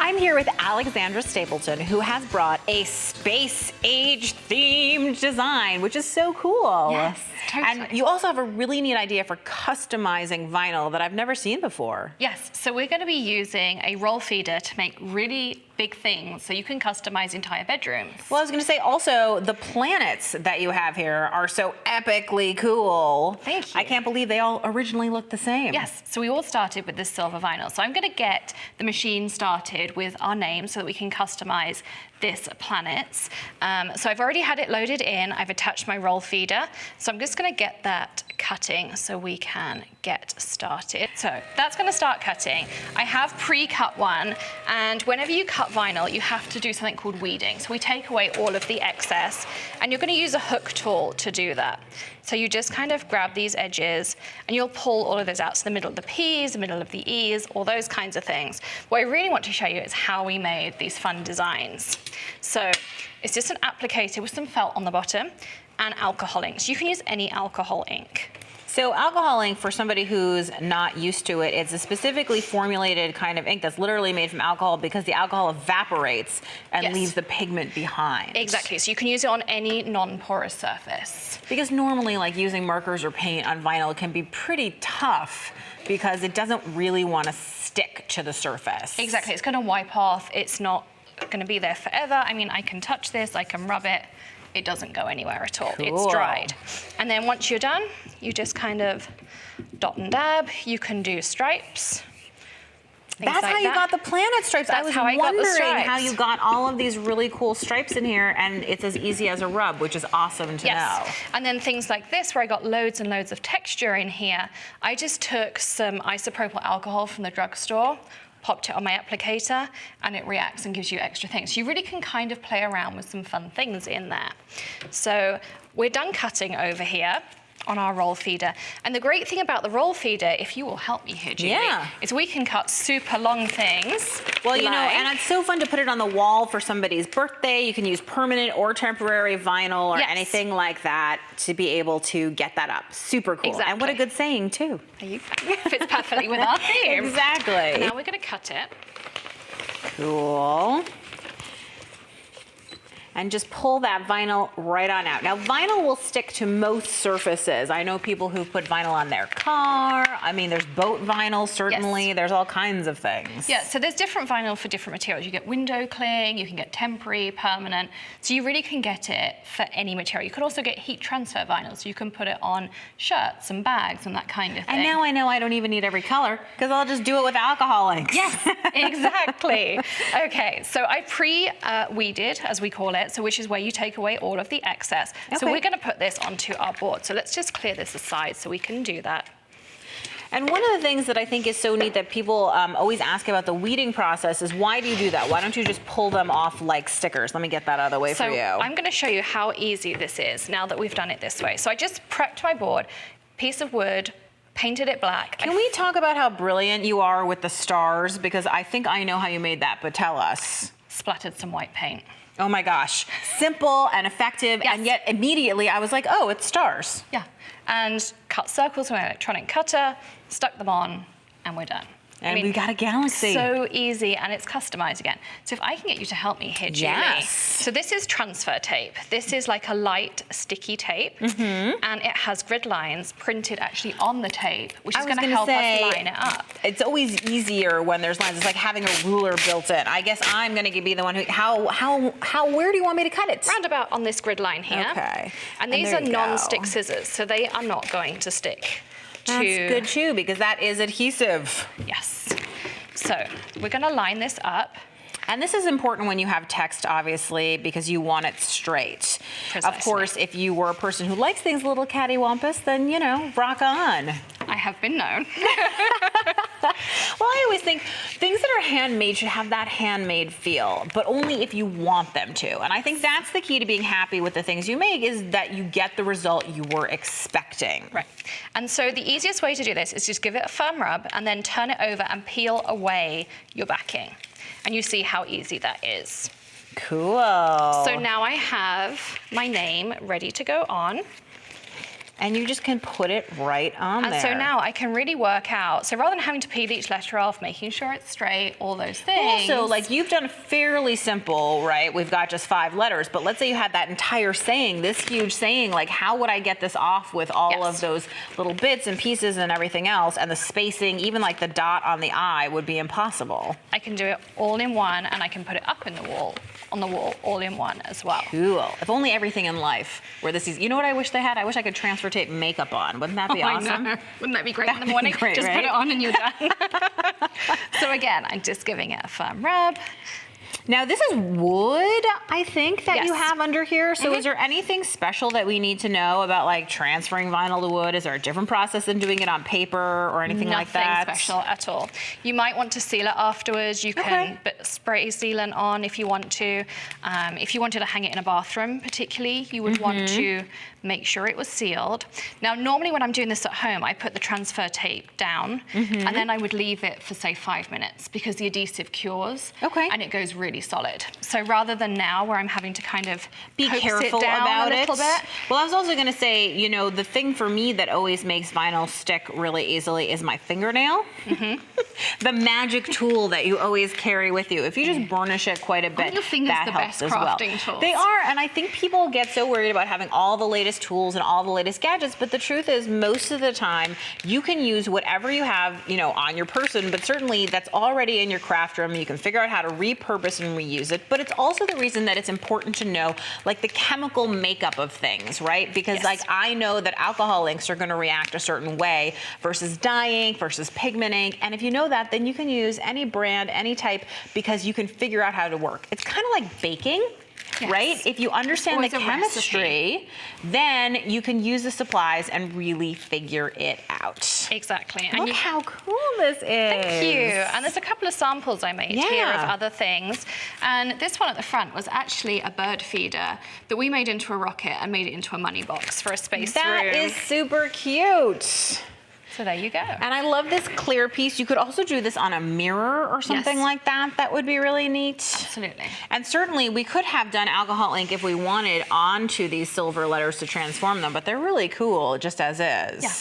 I'm here with Alexandra Stapleton, who has brought a space age themed design, which is so cool. Yes, totally. And you also have a really neat idea for customizing vinyl that I've never seen before. Yes, so we're going to be using a roll feeder to make really big things so you can customize entire bedrooms. Well, I was going to say also the planets that you have here are so epically cool. Thank you. I can't believe they all originally look the same. Yes, so we all started with this silver vinyl. So I'm going to get the machine started with our name so that we can customize this planets. So I've already had it loaded in. I've attached my roll feeder. So I'm just going to get that cutting so we can get started. So that's going to start cutting. I have pre-cut one, and whenever you cut vinyl, you have to do something called weeding. So we take away all of the excess, and you're going to use a hook tool to do that. So you just kind of grab these edges and you'll pull all of those out. So the middle of the P's, the middle of the E's, all those kinds of things. What I really want to show you is how we made these fun designs. So it's just an applicator with some felt on the bottom and alcohol ink. So you can use any alcohol ink. So alcohol ink, for somebody who's not used to it, it's a specifically formulated kind of ink that's literally made from alcohol because the alcohol evaporates and leaves the pigment behind. Exactly, so you can use it on any non-porous surface. Because normally, like, using markers or paint on vinyl can be pretty tough because it doesn't really want to stick to the surface. Exactly, it's going to wipe off, it's not going to be there forever. I mean, I can touch this, I can rub it. It doesn't go anywhere at all. Cool. It's dried. And then once you're done, you just kind of dot and dab. You can do stripes. That's how you got the planet stripes. I was wondering how you got all of these really cool stripes in here, and it's as easy as a rub, which is awesome to know. And then things like this, where I got loads and loads of texture in here, I just took some isopropyl alcohol from the drugstore, popped it on my applicator, and it reacts and gives you extra things. So you really can kind of play around with some fun things in there. So we're done cutting over here on our roll feeder. And the great thing about the roll feeder, if you will help me here, Julie, is we can cut super long things. Well, you know, and it's so fun to put it on the wall for somebody's birthday. You can use permanent or temporary vinyl or anything like that to be able to get that up. Super cool. Exactly. And what a good saying, too. Fits perfectly with our theme. Exactly. Now we're going to cut it. Cool. And just pull that vinyl right on out. Now, vinyl will stick to most surfaces. I know people who've put vinyl on their car. I mean, there's boat vinyl, certainly. There's all kinds of things. Yeah, so there's different vinyl for different materials. You get window cling, you can get temporary, permanent. So you really can get it for any material. You could also get heat transfer vinyl, so you can put it on shirts and bags and that kind of thing. And now I know I don't even need every color, because I'll just do it with alcohol inks. Yes, exactly. Okay, so I pre-weeded, as we call it, so which is where you take away all of the excess. So we're going to put this onto our board. So let's just clear this aside so we can do that. And one of the things that I think is so neat that people always ask about the weeding process is, why do you do that? Why don't you just pull them off like stickers? Let me get that out of the way for you. So I'm going to show you how easy this is now that we've done it this way. So I just prepped my board, piece of wood, painted it black. Can we talk about how brilliant you are with the stars? Because I think I know how you made that, but tell us. Splattered some white paint. Oh my gosh, simple and effective, and yet immediately I was like, oh, it's stars. Yeah, and cut circles with my electronic cutter, stuck them on, and we're done. And we got a galaxy. So easy, and it's customized again. So if I can get you to help me here, Julie. Yes. So this is transfer tape. This is like a light, sticky tape, and it has grid lines printed actually on the tape, which is going to help us line it up. It's always easier when there's lines. It's like having a ruler built in. I guess I'm going to be the one who, where do you want me to cut it? Roundabout on this grid line here. Okay. And these are non-stick scissors, so they are not going to stick. That's good too, because that is adhesive. Yes. So we're going to line this up. And this is important when you have text, obviously, because you want it straight. Precisely. Of course, if you were a person who likes things a little cattywampus, then, you know, rock on. I have been known. Well, I always think things that are handmade should have that handmade feel, but only if you want them to. And I think that's the key to being happy with the things you make, is that you get the result you were expecting. Right. And so the easiest way to do this is just give it a firm rub and then turn it over and peel away your backing. And you see how easy that is. Cool. So now I have my name ready to go on. And you just can put it right on there. And so now I can really work out. So rather than having to peel each letter off, making sure it's straight, all those things. Also, like you've done fairly simple, right? We've got just 5 letters, but let's say you had that entire saying, this huge saying, like how would I get this off with all of those little bits and pieces and everything else, and the spacing, even like the dot on the I would be impossible. I can do it all in one, and I can put it up in the wall, on the wall, all in one as well. Cool. If only everything in life were this easy. You know what I wish they had? I wish I could transfer tape makeup on. Wouldn't that be awesome? I know. Wouldn't that be great in the That'd be morning? great, Just right? put it on and you're done. So again, I'm just giving it a firm rub. Now this is wood, I think, that you Yes. have under here. So is there anything special that we need to know about like transferring vinyl to wood? Is there a different process than doing it on paper or anything like that? Nothing special at all. You might want to seal it afterwards. You can spray sealant on if you want to. If you wanted to hang it in a bathroom particularly, you would want to make sure it was sealed. Now, normally when I'm doing this at home, I put the transfer tape down and then I would leave it for say 5 minutes because the adhesive cures and it goes really solid. So rather than now where I'm having to kind of be coax careful it down about a little bit. Well, I was also going to say, you know, the thing for me that always makes vinyl stick really easily is my fingernail. The magic tool that you always carry with you. If you just burnish it quite a bit, your fingers that the helps best as well. crafting tools. They are, and I think people get so worried about having all the latest tools and all the latest gadgets, but the truth is most of the time you can use whatever you have, you know, on your person, but certainly that's already in your craft room. You can figure out how to repurpose and reuse it, but it's also the reason that it's important to know like the chemical makeup of things, right? Because like I know that alcohol inks are going to react a certain way versus dye ink versus pigment ink, and if you know that, then you can use any brand, any type, because you can figure out how to work. It's kind of like baking. Right? If you understand the chemistry, then you can use the supplies and really figure it out. Exactly. And look how cool this is. Thank you. And there's a couple of samples I made here of other things. And this one at the front was actually a bird feeder that we made into a rocket and made it into a money box for a space room. That is super cute. So there you go. And I love this clear piece. You could also do this on a mirror or something like that. That would be really neat. Absolutely. And certainly we could have done alcohol ink if we wanted onto these silver letters to transform them, but they're really cool just as is. Yeah.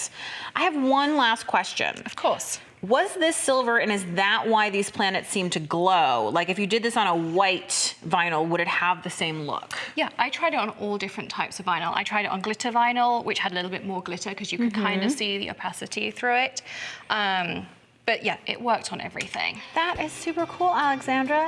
I have one last question. Of course. Was this silver, and is that why these planets seem to glow? Like if you did this on a white vinyl, would it have the same look? Yeah, I tried it on all different types of vinyl. I tried it on glitter vinyl, which had a little bit more glitter because you could kind of see the opacity through it. But yeah, it worked on everything. That is super cool, Alexandra.